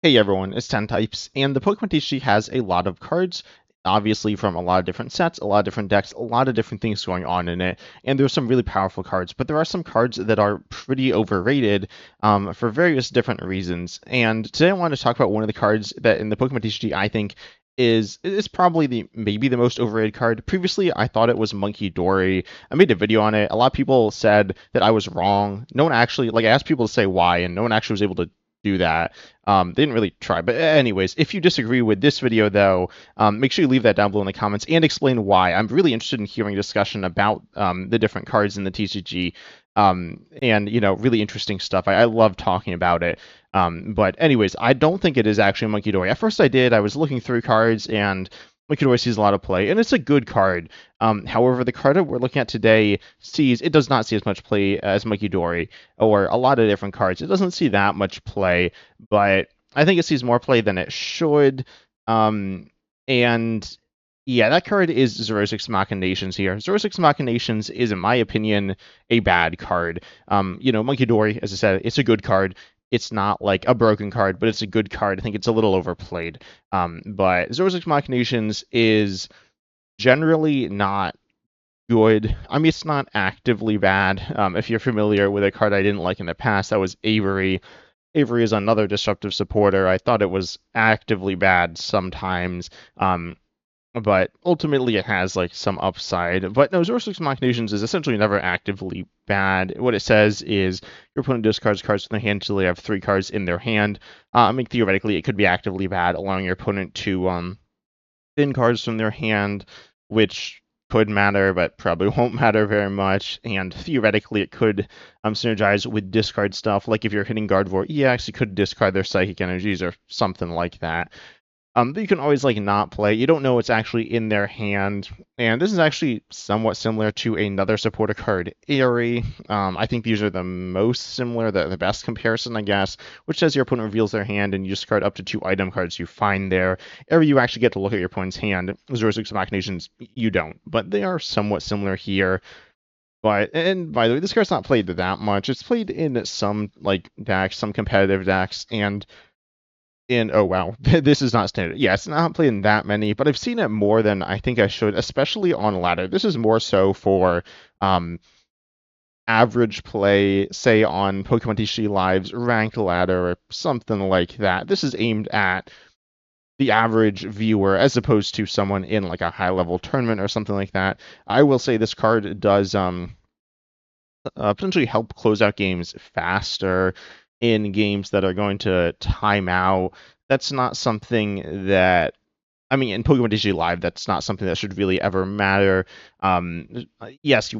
Hey everyone, it's 10 Types, and the Pokemon TCG has a lot of cards, obviously from a lot of different sets, a lot of different decks, a lot of different things going on in it, and there's some really powerful cards, but there are some cards that are pretty overrated for various different reasons. And today I want to talk about one of the cards that in the Pokemon TCG I think is probably maybe the most overrated card. Previously, I thought it was Monkey Dory. I made a video on it. A lot of people said that I was wrong. No one actually I asked people to say why, and no one actually was able to do that. They didn't really try. But anyways, if you disagree with this video, though, make sure you leave that down below in the comments and explain why. I'm really interested in hearing discussion about the different cards in the TCG. And, really interesting stuff. I love talking about it. But anyways, I don't think it is actually Monkey Dory. At first I did. I was looking through cards and Monkey Dory sees a lot of play, and it's a good card. However, the card that we're looking at today does not see as much play as Monkey Dory or a lot of different cards. It doesn't see that much play, but I think it sees more play than it should. And yeah, that card is Xerosic Machinations here. Xerosic Machinations is, in my opinion, a bad card. Monkey Dory, as I said, it's a good card. It's not like a broken card, but it's a good card. I think it's a little overplayed. But Xerosic Machinations is generally not good. I mean, it's not actively bad. If you're familiar with a card I didn't like in the past, that was Avery. Avery is another disruptive supporter. I thought it was actively bad sometimes. But ultimately it has like some upside. But no, Xerosic Machinations is essentially never actively bad. What it says is your opponent discards cards from their hand until they have 3 cards in their hand. I mean, theoretically, it could be actively bad, allowing your opponent to thin cards from their hand, which could matter, but probably won't matter very much. And theoretically, it could synergize with discard stuff. Like if you're hitting Gardevoir EX, you could discard their Psychic Energies or something like that. That you can always like not play. You don't know what's actually in their hand, and this is actually somewhat similar to another supporter card, Airy. I think these are the most similar, the best comparison, I guess, which says your opponent reveals their hand and you discard up to 2 item cards you find there. Airy, you actually get to look at your opponent's hand. Xerosic Machinations, you don't, but they are somewhat similar here. And by the way, this card's not played that much. It's played in some like decks, some competitive decks, and oh wow, this is not standard. Yeah, it's not played in that many, but I've seen it more than I think I should, especially on ladder. This is more so for um average play, say on Pokemon TCG Live's ranked ladder or something like that. This is aimed at the average viewer as opposed to someone in like a high level tournament or something like that. I will say this card does potentially help close out games faster in games that are going to time out. That's not something that I mean, in Pokemon TCG Live, that's not something that should really ever matter. Yes,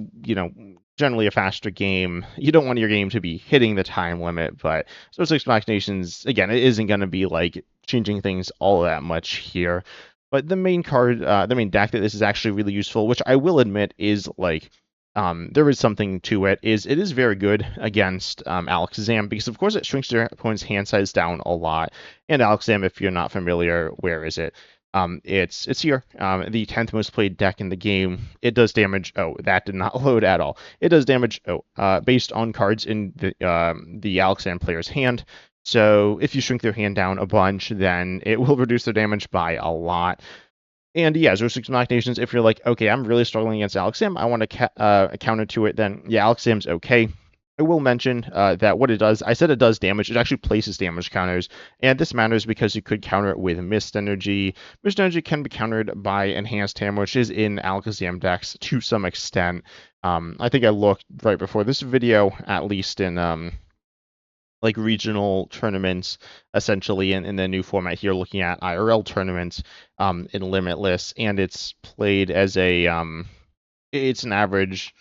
generally a faster game. You don't want your game to be hitting the time limit, but Six Machinations, again, it isn't going to be like changing things all that much here. But the main card, the main deck that this is actually really useful, which I will admit is like there is something to it. It is very good against Alakazam because of course it shrinks your opponent's hand size down a lot. And Alakazam, if you're not familiar, where is it? It's here, the 10th most played deck in the game. It does damage. Oh, that did not load at all. It does damage. Based on cards in the Alakazam player's hand. So if you shrink their hand down a bunch, then it will reduce their damage by a lot. And yeah, Xerosic Machinations, if you're like, okay, I'm really struggling against Alakazam, I want to counter to it, then yeah, Alakazam's okay. I will mention that what it does, I said it does damage, it actually places damage counters, and this matters because you could counter it with Mist Energy. Mist Energy can be countered by Enhanced Hammer, which is in Alakazam decks to some extent. I think I looked right before this video, at least in like regional tournaments, essentially in the new format here, looking at IRL tournaments in Limitless, and it's played as it's an average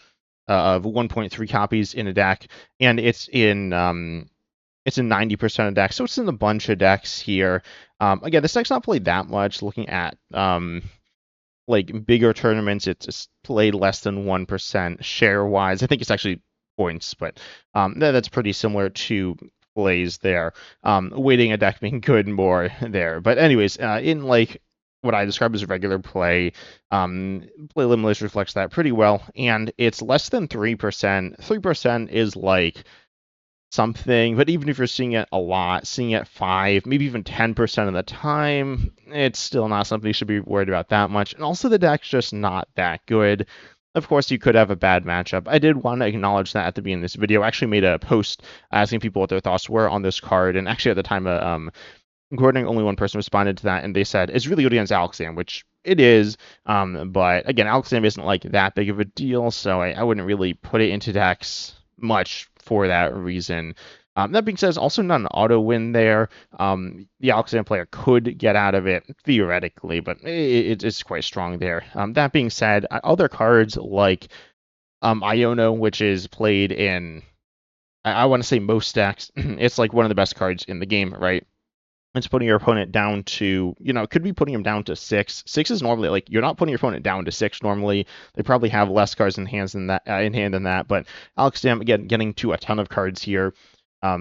of 1.3 copies in a deck, and it's in 90% of decks, so it's in a bunch of decks here. Again, this deck's not played that much. Looking at like bigger tournaments, it's played less than 1% share wise. I think it's actually points, but that's pretty similar to plays there. Waiting a deck being good more there. But anyways, in like what I describe as regular play, play limitless reflects that pretty well, and it's less than 3%. 3% is like something, but even if you're seeing it a lot, seeing it 5, maybe even 10% of the time, it's still not something you should be worried about that much. And also, the deck's just not that good. Of course, you could have a bad matchup. I did want to acknowledge that at the beginning of this video. I actually made a post asking people what their thoughts were on this card, and actually at the time, according only one person responded to that, and they said it's really good against Alexam, which it is. But again, Alexam isn't like that big of a deal, so I wouldn't really put it into decks much for that reason. That being said, it's also not an auto win there. The Alexam player could get out of it theoretically, but it's quite strong there. That being said, other cards like Iono, which is played in, I want to say most decks, it's like one of the best cards in the game, right? It's putting your opponent down to, it could be putting him down to 6. 6 is normally like you're not putting your opponent down to 6 normally. They probably have less cards in hand than that. But Alex Dam again getting to a ton of cards here.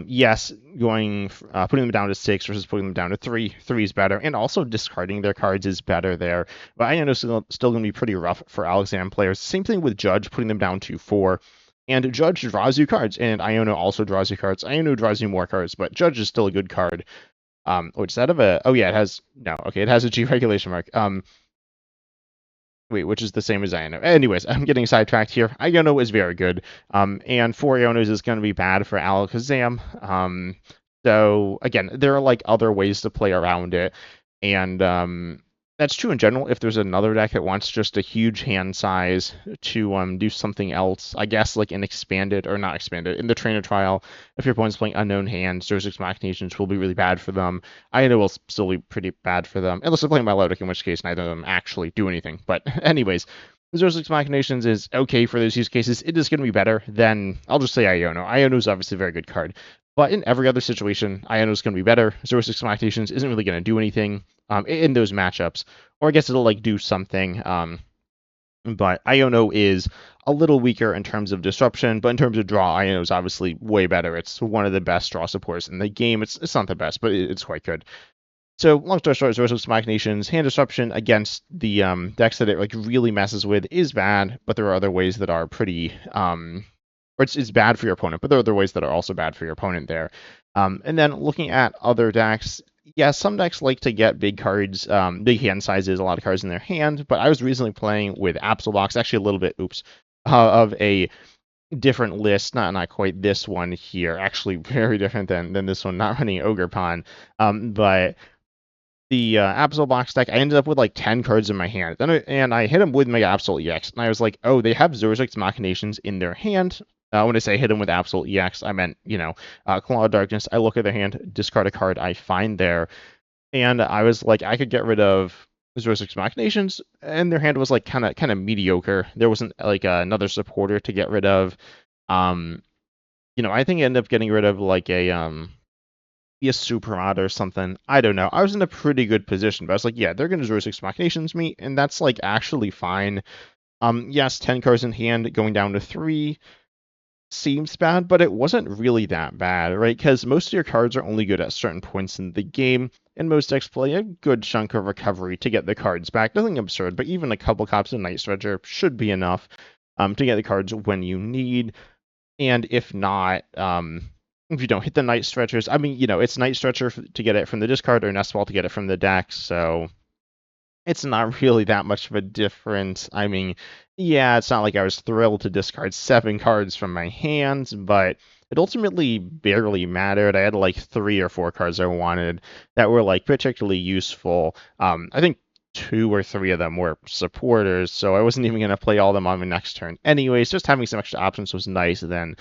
Yes, putting them down to 6 versus putting them down to 3. 3 is better, and also discarding their cards is better there. But I know it's still going to be pretty rough for Alexam players. Same thing with Judge, putting them down to 4. And Judge draws you cards, and Iono also draws you cards. Iono draws you more cards, but Judge is still a good card. Which out of a, oh yeah, it has, no, okay, it has a G regulation mark. Wait, which is the same as Iono. Anyways, I'm getting sidetracked here. Iono is very good. And 4 Ionos is going to be bad for Alakazam. So again, there are like other ways to play around it. And that's true in general. If there's another deck that wants just a huge hand size to do something else, I guess like an expanded, or not expanded, in the trainer trial, if your opponent's playing unknown hands, Xerosic Machinations will be really bad for them. I know will still be pretty bad for them, unless they're playing Milotic, in which case neither of them actually do anything. But anyways, Xerosic Machinations is okay for those use cases. It is going to be better than, I'll just say Iono. Iono is obviously a very good card. But in every other situation, Iono is going to be better. Xerosic Machinations isn't really going to do anything in those matchups. Or I guess it'll like do something. But Iono is a little weaker in terms of disruption, but in terms of draw, Iono is obviously way better. It's one of the best draw supports in the game. It's not the best, but it's quite good. So long story short, Xerosic Machinations, hand disruption against the decks that it like really messes with is bad, but there are other ways that are pretty or it's bad for your opponent, but there are other ways that are also bad for your opponent there. And then looking at other decks, yeah, some decks like to get big cards, big hand sizes, a lot of cards in their hand, but I was recently playing with Box, actually a little bit, of a different list, not quite this one here, actually very different than this one, not running Ogre Pond, but the Box deck, I ended up with like 10 cards in my hand, and I hit him with Mega Absol EX, and I was like, oh, they have Xerosic Machinations in their hand. When I say hit him with Absol EX, I meant, Claw of Darkness. I look at their hand, discard a card I find there, and I was like, I could get rid of Xerosic Machinations, and their hand was like kind of mediocre. There wasn't like another supporter to get rid of. I think I ended up getting rid of like a super mod or something. I don't know. I was in a pretty good position, but I was like, yeah, they're going to Xerosic Machinations me, and that's like actually fine. Yes, 10 cards in hand going down to 3 seems bad, but it wasn't really that bad, right? Because most of your cards are only good at certain points in the game, and most decks play a good chunk of recovery to get the cards back. Nothing absurd, but even a couple copies of Night Stretcher should be enough to get the cards when you need. And if not, if you don't hit the Night Stretchers, I mean, it's Night Stretcher to get it from the discard or Nestball to get it from the deck, so it's not really that much of a difference. I mean, yeah, it's not like I was thrilled to discard 7 cards from my hands, but it ultimately barely mattered. I had like 3 or 4 cards I wanted that were like particularly useful. I think 2 or 3 of them were supporters, so I wasn't even going to play all of them on my next turn. Anyways, just having some extra options was nice. Then,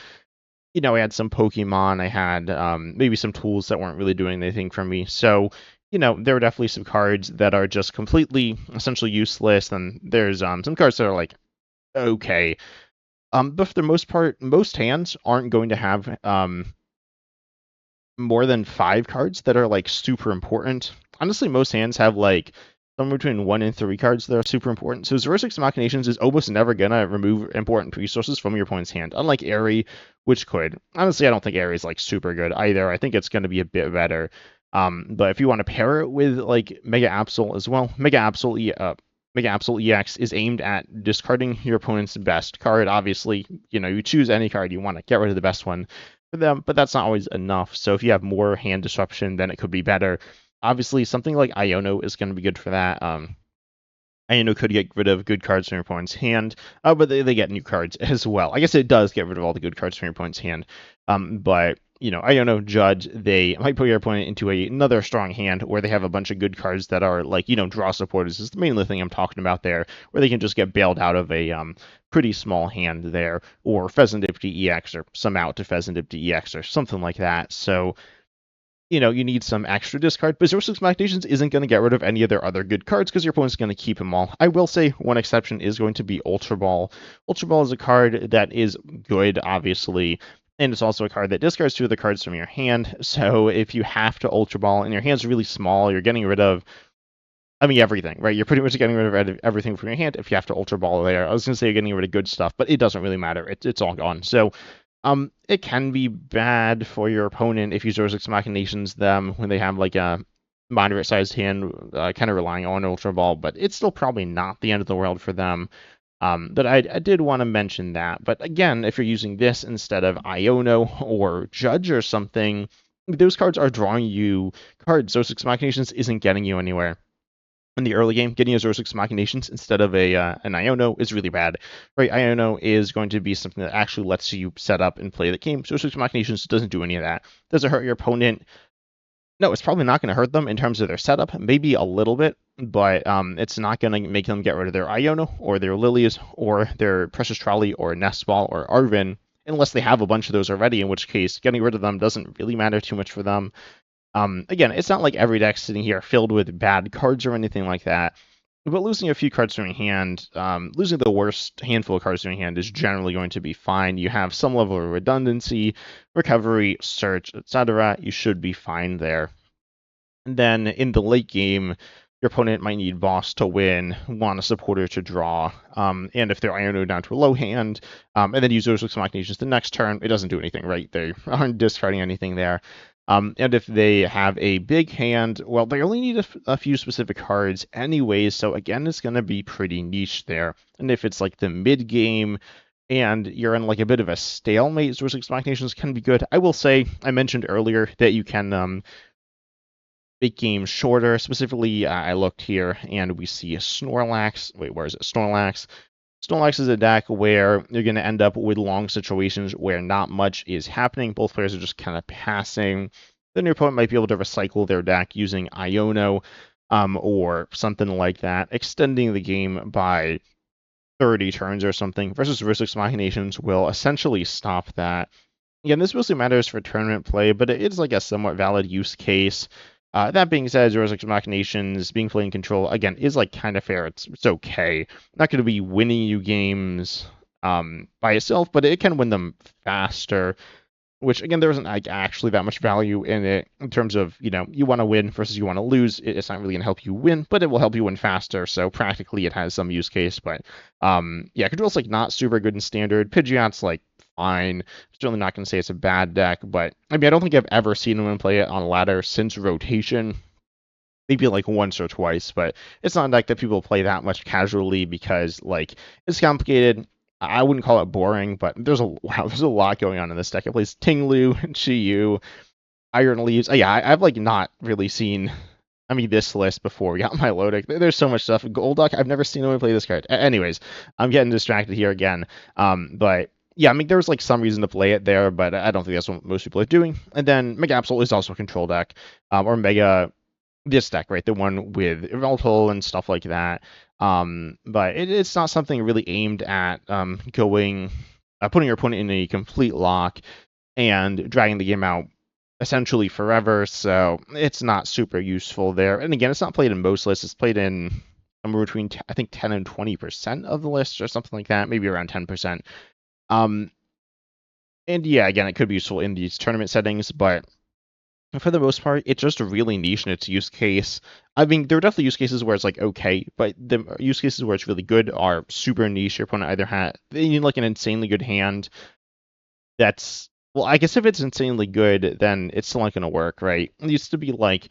I had some Pokemon, I had maybe some tools that weren't really doing anything for me. So, there are definitely some cards that are just completely, essentially useless, and there's some cards that are like, okay. But for the most part, most hands aren't going to have more than 5 cards that are like super important. Honestly, most hands have like somewhere between 1 and 3 cards that are super important. So Xerosic Machinations is almost never gonna remove important resources from your opponent's hand, unlike Airy, which could. Honestly, I don't think Airy is like super good either. I think it's gonna be a bit better. But if you want to pair it with like Mega Absol as well, Mega Absol EX is aimed at discarding your opponent's best card. Obviously, you choose any card you want to get rid of the best one. for them, but that's not always enough. So if you have more hand disruption, then it could be better. Obviously, something like Iono is going to be good for that. Iono could get rid of good cards from your opponent's hand, but they get new cards as well. I guess it does get rid of all the good cards from your opponent's hand, but Iono, Judge, they might put your opponent into another strong hand where they have a bunch of good cards that are like, draw supporters is the main thing I'm talking about there, where they can just get bailed out of a pretty small hand there, or Pheasant Dipty EX, or some out to Pheasant Dipty EX, or something like that. So you need some extra discard, but Xerosic Machinations isn't going to get rid of any of their other good cards because your opponent's going to keep them all. I will say one exception is going to be Ultra Ball. Ultra Ball is a card that is good, obviously, and it's also a card that discards two of the cards from your hand. So if you have to Ultra Ball and your hand's really small, you're getting rid of everything, right? You're pretty much getting rid of everything from your hand if you have to Ultra Ball there. I was going to say you're getting rid of good stuff, but it doesn't really matter. It's all gone. So it can be bad for your opponent if you Xerosic Machinations them when they have like a moderate-sized hand, kind of relying on Ultra Ball, but it's still probably not the end of the world for them. But I did want to mention that. But again, if you're using this instead of Iono or Judge or something, those cards are drawing you cards. Xerosic Machinations isn't getting you anywhere in the early game. Getting a Xerosic Machinations instead of an Iono is really bad, right? Iono is going to be something that actually lets you set up and play the game. Xerosic Machinations doesn't do any of that. Does it hurt your opponent? No, it's probably not going to hurt them in terms of their setup. Maybe a little bit, but it's not going to make them get rid of their Iono or their Lilies or their Precious Trolley or Nest Ball or Arven, unless they have a bunch of those already, in which case getting rid of them doesn't really matter too much for them. Again, it's not like every deck's sitting here filled with bad cards or anything like that, but losing a few cards from your hand, losing the worst handful of cards from your hand is generally going to be fine. You have some level of redundancy, recovery, search, etc. You should be fine there. And then in the late game, your opponent might need Boss to win, want a supporter to draw, and if they're Iono down to a low hand, and then use those Machinations the next turn, it doesn't do anything, right? They aren't discarding anything there. And if they have a big hand, well, they only need a few specific cards anyways, so again, it's going to be pretty niche there. And if it's like the mid-game, and you're in like a bit of a stalemate, Xerosic Machinations can be good. I will say, I mentioned earlier that you can make games shorter. Specifically, I looked here, and we see a Snorlax. Wait, where is it? Snorlax. Snorlax is a deck where you're going to end up with long situations where not much is happening. Both players are just kind of passing. Then your opponent might be able to recycle their deck using Iono or something like that, extending the game by 30 turns or something, versus Xerosic Machinations will essentially stop that. Again, this mostly matters for tournament play, but it is like a somewhat valid use case. That being said, Xerosic Machinations being played in control, again, is like kind of fair. It's okay. Not going to be winning you games by itself, but it can win them faster, which, again, there isn't like actually that much value in it in terms of, you want to win versus you want to lose. It's not really going to help you win, but it will help you win faster, so practically it has some use case. But yeah, Control's like not super good in Standard. Pidgeot's like fine. Certainly not going to say it's a bad deck, but I don't think I've ever seen anyone play it on ladder since rotation. Maybe like once or twice, but it's not a deck that people play that much casually because like it's complicated. I wouldn't call it boring, but there's a lot going on in this deck. It plays Tinglu, Chi-Yu, Iron Leaves. Yeah, I've like not really seen this list before we got my low deck. There's so much stuff. Golduck, I've never seen anyone play this card. Anyways, I'm getting distracted here again. But yeah, there was like some reason to play it there, but I don't think that's what most people are doing. And then Mega Absol is also a control deck, or Mega this deck, right? The one with Irreltal and stuff like that. But it's not something really aimed at putting your opponent in a complete lock and dragging the game out essentially forever, so it's not super useful there. And again, it's not played in most lists. It's played in somewhere between, I think, 10 and 20% of the list or something like that, maybe around 10%. And yeah, again, it could be useful in these tournament settings, but for the most part, it's just really niche in its use case. There are definitely use cases where it's like okay, but the use cases where it's really good are super niche. Your opponent either they need like an insanely good hand that's, well, I guess if it's insanely good, then it's still not going to work, right? It used to be like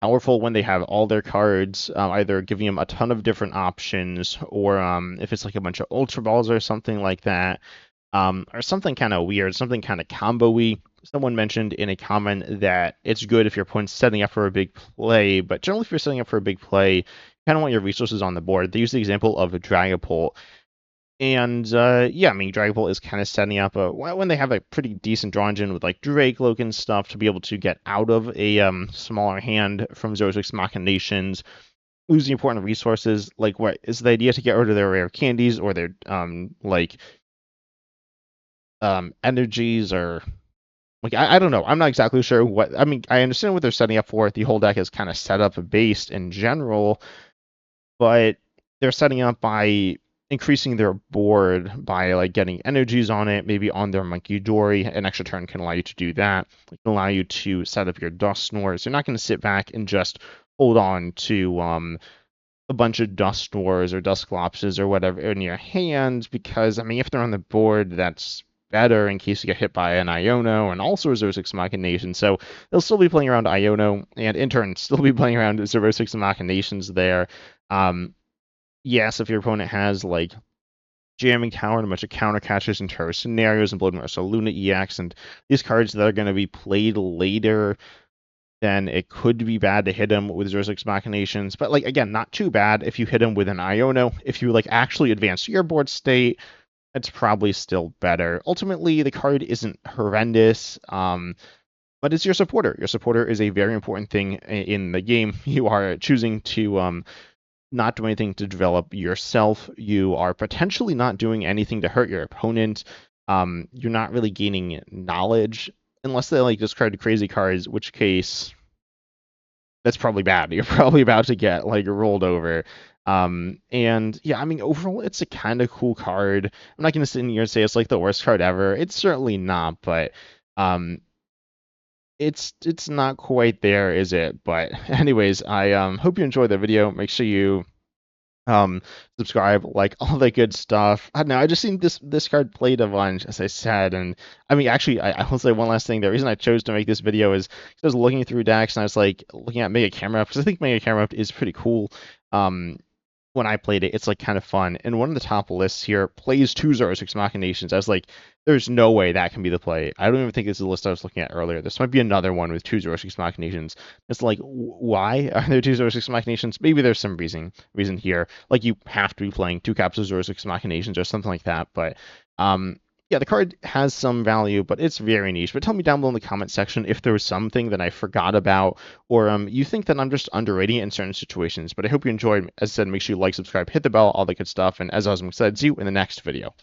powerful when they have all their cards, either giving them a ton of different options, or if it's like a bunch of Ultra Balls or something like that, or something kind of weird, something kind of combo-y. someone mentioned in a comment that it's good if your opponent's setting up for a big play, but generally if you're setting up for a big play, you kind of want your resources on the board. They use the example of a Dragapult. And yeah, I mean, Dragapult is kind of setting up when they have a pretty decent draw engine with like Drake and stuff to be able to get out of a smaller hand from Xerosic Machinations, losing important resources. Like, what is the idea to get rid of their rare candies or their energies or like I don't know. I'm not exactly sure what I mean. I understand what they're setting up for. The whole deck is kind of set up based in general, but they're setting up by increasing their board by like getting energies on it, maybe on their Monkey Dory. An extra turn can allow you to do that. It can allow you to set up your Dusknoirs. You're not going to sit back and just hold on to a bunch of Dusknoirs or Dusclopses or whatever in your hand because I mean if they're on the board, that's better in case you get hit by an Iono and also a Xerosic Machinations. So they'll still be playing around Iono and in turn still be playing around Xerosic Machinations there. Yes, if your opponent has like Jamming Tower and a bunch of counter catches and terror scenarios and Blood Marshal Luna EX and these cards that are going to be played later, then it could be bad to hit him with Xerosic Machinations. But like again, not too bad if you hit him with an Iono. If you like actually advance your board state, it's probably still better. Ultimately, the card isn't horrendous. But it's your supporter. Your supporter is a very important thing in the game. You are choosing to not do anything to develop yourself. You are potentially not doing anything to hurt your opponent. You're not really gaining knowledge unless they like discard crazy cards, which case that's probably bad. You're probably about to get like rolled over. And yeah, I mean overall it's a kind of cool card. I'm not gonna sit here and say it's like the worst card ever. It's certainly not, but it's not quite there, is it? But anyways, I hope you enjoyed the video. Make sure you um subscribe, like all the good stuff. I don't know, I just seen this card played a bunch, as I said, and I mean actually I will say one last thing. The reason I chose to make this video is because I was looking through decks and I was like looking at Mega Camera Up because I think Mega Camera Up is pretty cool. When I played it, it's like kind of fun. And one of the top lists here plays two Xerosic Machinations. I was like, there's no way that can be the play. I don't even think this is the list I was looking at earlier. This might be another one with two Xerosic Machinations. It's like, why are there two Xerosic Machinations? Maybe there's some reason here. Like you have to be playing two caps of Xerosic Machinations or something like that. But yeah, the card has some value, but it's very niche. But tell me down below in the comment section if there was something that I forgot about, or you think that I'm just underrating it in certain situations. But I hope you enjoyed. As I said, make sure you like, subscribe, hit the bell, all that good stuff. And as I was excited, see you in the next video.